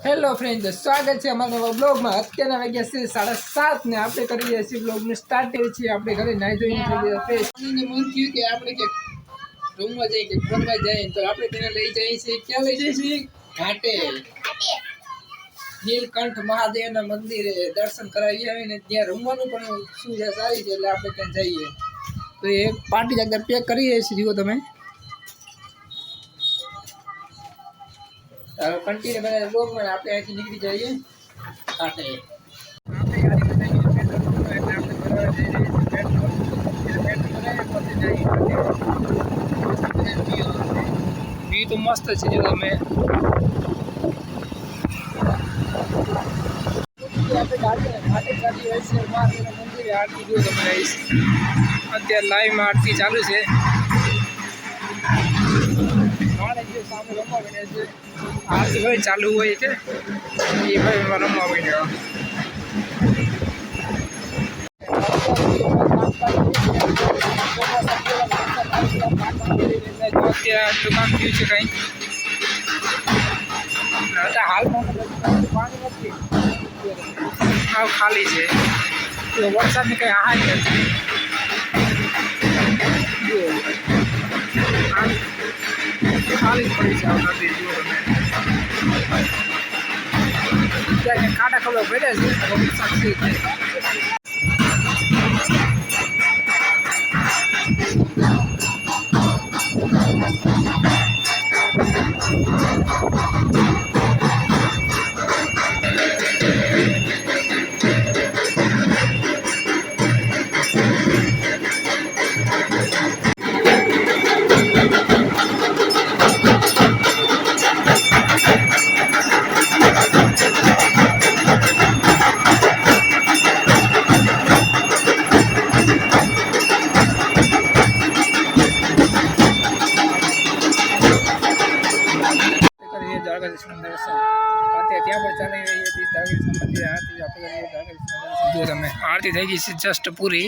Hello friend, સ્વાગત છે અમારા નવા બ્લોગમાં। અત્યારના વાગ્યા છે 7:30 ને આપણે કરી રહ્યા છીએ બ્લોગને સ્ટાર્ટ કરીએ છીએ। આપણે ઘરે નાઈ ધોઈને થઈ ગયા ફ્રેશ। મને મન થયું કે આપણે કે રૂમમાં જઈએ કે ફરવા જઈએ, તો આપણે તેને લઈ જઈએ છીએ। ક્યાં લઈ જઈએ છીએ? ઘાટે નીલકંઠ મહાદેવના મંદિરે દર્શન કરાવી આવીને ત્યાં રમવાનું પણ સુવિધા સારી છે, એટલે આપણે ત્યાં જઈએ। તો એ પાર્ટી જગ્યા પેક કરીએ છીએ, જુઓ તમે। कंटिन्यू बने लोग में आप ऐसी निकली जाइए आते हैं आपने गाड़ी में नहीं पेट्रोल तो है आपने भरवा दे रही पेट्रोल बनाए पते जाइए भी तो मस्त है जो मैं આપણે ગાડી ઘાટે ચાલી હોય છે મહાદેવના મંદિરે આરતી જો તમે ગાઈસ અત્યારે લાઈવમાં આરતી ચાલુ છે। सामने रमवा बने आरती हो चालू हो भाई रमवा बने दुकान थी कहीं हाल हाँ खाली है तो वरसाद में कहीं आ खाली पड़ी है काटा खबर पड़े आरती थी गई जस्ट पूरी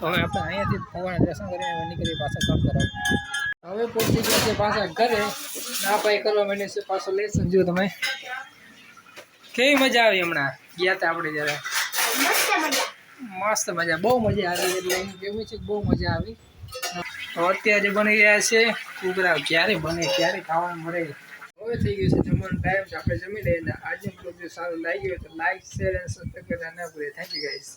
तो हम अपने अँ भगवान दर्शन कर निकली पासा घर तरफ हमें पहुंची गए पासा घरे ना पाई करवा मैंने से पासो ले समझो तमे केवी मजा आई हमणा गया था आपणे जरा मस्त मजा बहु मजा आई એટલે કેવું છે બહુ મજા આવી। તો અત્યારે બની રહ્યા છે કુકરા ક્યારે બને ક્યારે ખાવા મળે હવે થઈ ગયું છે જમવાનો ટાઈમ છે આપણે જમી લઈએ। આજનો બ્લોગ જો સારો લાગ્યો હોય તો લાઈક શેર અને સબસ્ક્રાઇબ કરતા ના ભૂલે। Thank you guys.